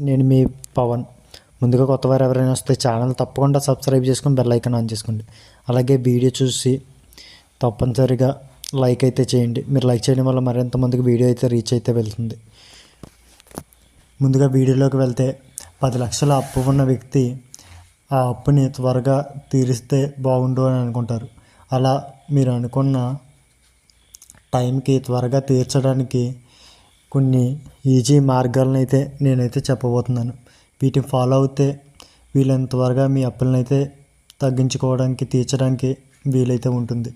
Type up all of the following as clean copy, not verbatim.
నేను మీ పవన్. ముందుగా కొత్తవారు ఎవరైనా వస్తే ఛానల్ తప్పకుండా సబ్స్క్రైబ్ చేసుకొని బెల్ ఐకాన్ ఆన్ చేసుకోండి. అలాగే వీడియో చూసి తప్పనిసరిగా లైక్ అయితే చేయండి. మీరు లైక్ చేయడం వల్ల మరింత మందికి వీడియో అయితే రీచ్ అయితే వెళ్తుంది. ముందుగా వీడియోలోకి వెళ్తే 10 లక్షల అప్పు ఉన్న వ్యక్తి ఆ అప్పుని త్వరగా తీరిస్తే బాగుండు అని అనుకుంటారు. అలా మీరు అనుకున్న టైంకి త్వరగా తీర్చడానికి కొన్ని ఈజీ మార్గాలను అయితే నేనైతే చెప్పబోతున్నాను. వీటిని ఫాలో అవుతే వీలైనంత త్వరగా మీ అప్పులను అయితే తగ్గించుకోవడానికి తీర్చడానికి వీలైతే ఉంటుంది.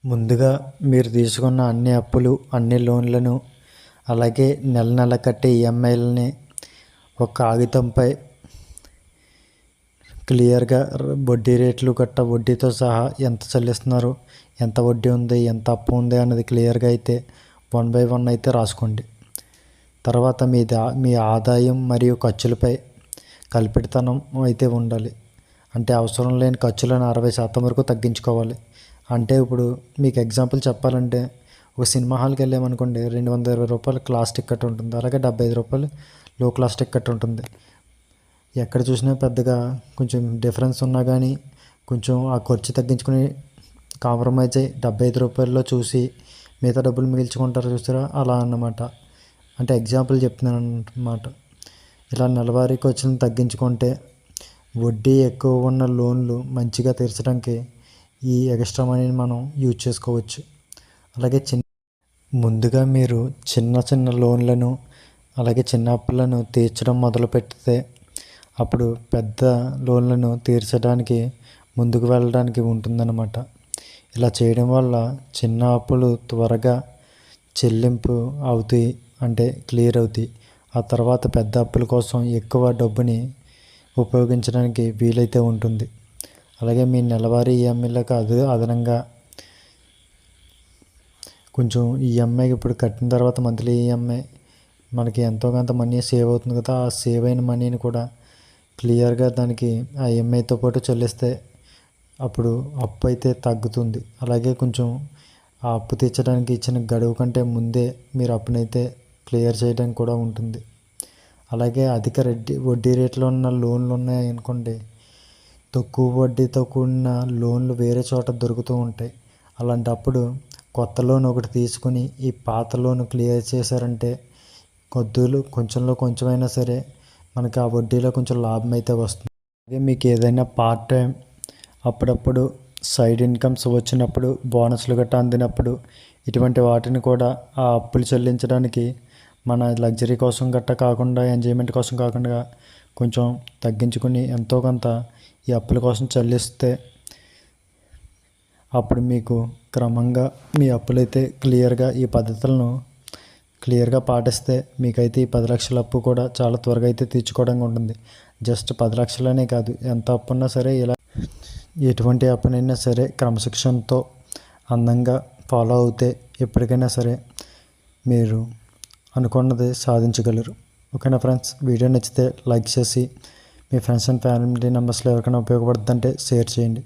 ముందుగా మీరు తీసుకున్న అన్ని అప్పులు అన్ని లోన్లను అలాగే నెల నెల కట్టే ఈఎంఐలని ఒక కాగితంపై క్లియర్గా వడ్డీ రేట్లు గట్ట వడ్డీతో సహా ఎంత చెల్లిస్తున్నారు, ఎంత వడ్డీ ఉంది, ఎంత అప్పు ఉంది అన్నది క్లియర్గా అయితే 1 by 1 అయితే రాసుకోండి. తర్వాత మీ ఆదాయం మరియు ఖర్చులపై కల్పితనం అయితే ఉండాలి. అంటే అవసరం లేని ఖర్చులను 60% వరకు తగ్గించుకోవాలి. అంటే ఇప్పుడు మీకు ఎగ్జాంపుల్ చెప్పాలంటే ఒక సినిమా హాల్కి వెళ్ళామనుకోండి, 220 రూపాయలు క్లాస్ టికెట్ ఉంటుంది. అలాగే 75 రూపాయలు లో క్లాస్ టికెట్ ఉంటుంది. ఎక్కడ చూసినా పెద్దగా కొంచెం డిఫరెన్స్ ఉన్నా కానీ కొంచెం ఆ ఖర్చు తగ్గించుకుని కాంప్రమైజ్ అయ్యి 75 రూపాయల్లో చూసి మిగతా డబ్బులు మిగిల్చుకుంటారు చూసారా, అలా అన్నమాట. అంటే ఎగ్జాంపుల్ చెప్తున్నాను అన్నమాట. ఇలా నెలవారీ ఖర్చులను తగ్గించుకుంటే వడ్డీ ఎక్కువ ఉన్న లోన్లు మంచిగా తీర్చడానికి ఈ ఎక్స్ట్రా మనీని మనం యూజ్ చేసుకోవచ్చు. అలాగే ముందుగా మీరు చిన్న లోన్లను అలాగే చిన్న అప్పులను తీర్చడం మొదలు పెడితే అప్పుడు పెద్ద లోన్లను తీర్చడానికి ముందుకు వెళ్ళడానికి ఉంటుందన్నమాట. ఇలా చేయడం వల్ల చిన్న అప్పులు త్వరగా చెల్లింపు అవుతాయి, అంటే క్లియర్ అవుతాయి. ఆ తర్వాత పెద్ద అప్పుల కోసం ఎక్కువ డబ్బుని ఉపయోగించడానికి వీలైతే ఉంటుంది. అలాగే మీ నెలవారీ ఈఎంఐలకు అదనంగా కొంచెం ఈఎంఐకి ఇప్పుడు కట్టిన తర్వాత మంత్లీ ఈఎంఐ మనకి ఎంతో కొంత మనీ సేవ్ అవుతుంది కదా. ఆ సేవ్ అయిన మనీని కూడా క్లియర్గా దానికి ఆ ఈఎంఐతో పాటు చెల్లిస్తే అప్పుడు అప్పు అయితే తగ్గుతుంది. అలాగే కొంచెం ఆ అప్పు తీర్చడానికి ఇచ్చిన గడువు కంటే ముందే మీరు అప్పునైతే క్లియర్ చేయడానికి కూడా ఉంటుంది. అలాగే అధిక వడ్డీ రేట్లో ఉన్న లోన్లు ఉన్నాయనుకోండి, తక్కువ వడ్డీతో కూడిన లోన్లు వేరే చోట దొరుకుతూ ఉంటాయి. అలాంటప్పుడు కొత్త లోన్ ఒకటి తీసుకుని ఈ పాత లోన్ క్లియర్ చేశారంటే కొంచెంలో కొంచెమైనా సరే మనకి ఆ వడ్డీలో కొంచెం లాభం అయితే వస్తుంది. అలాగే మీకు ఏదైనా పార్ట్ టైం అప్పుడప్పుడు సైడ్ ఇన్కమ్స్ వచ్చినప్పుడు, బోనస్లు గట్టా అందినప్పుడు ఇటువంటి వాటిని కూడా ఆ అప్పులు చెల్లించడానికి మన లగ్జరీ కోసం గట్టా కాకుండా, ఎంజాయ్మెంట్ కోసం కాకుండా కొంచెం తగ్గించుకుని ఎంతో కొంత ఈ అప్పుల కోసం చెల్లిస్తే అప్పుడు మీకు క్రమంగా మీ అప్పులైతే క్లియర్గా ఈ పద్ధతులను క్లియర్గా పాటిస్తే మీకైతే ఈ 10 లక్షల అప్పు కూడా చాలా త్వరగా అయితే తీర్చుకోవడానికి ఉంటుంది. జస్ట్ 10 లక్షలనే కాదు, ఎంత అప్పు ఉన్నా సరే ఇలా ఎటువంటి అప్పునైనా సరే క్రమశిక్షణతో అందంగా ఫాలో అవుతే ఎప్పటికైనా సరే మీరు అనుకున్నది సాధించగలరు. ఓకేనా ఫ్రెండ్స్, వీడియో నచ్చితే లైక్ చేసి మీ ఫ్రెండ్స్ అండ్ ఫ్యామిలీ మెంబర్స్లో ఎవరికైనా ఉపయోగపడుతుందంటే షేర్ చేయండి.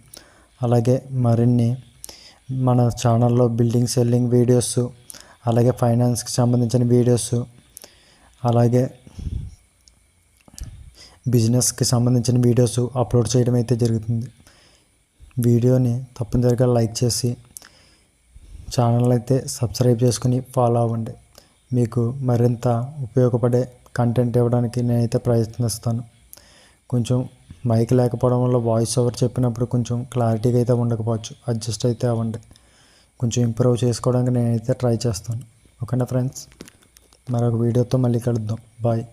అలాగే మరిన్ని మన ఛానల్లో బిల్డింగ్ సెల్లింగ్ వీడియోస్, అలాగే ఫైనాన్స్కి సంబంధించిన వీడియోస్, అలాగే బిజినెస్కి సంబంధించిన వీడియోస్ అప్లోడ్ చేయడం అయితే జరుగుతుంది. వీడియోని తప్పనిసరిగా లైక్ చేసి ఛానల్ అయితే సబ్స్క్రైబ్ చేసుకుని ఫాలో అవ్వండి. మీకు మరింత ఉపయోగపడే కంటెంట్ ఇవ్వడానికి నేనైతే ప్రయత్నిస్తాను. కొంచెం మైక్ లేకపోవడం వల్ల వాయిస్ ఓవర్ చెప్పినప్పుడు కొంచెం క్లారిటీగా అయితే ఉండకపోవచ్చు, అడ్జస్ట్ అయితే అవ్వండి. కొంచెం ఇంప్రూవ్ చేసుకోవడానికి నేనైతే ట్రై చేస్తాను. ఓకేనా ఫ్రెండ్స్, మరొక వీడియోతో మళ్ళీ కలుద్దాం. బాయ్.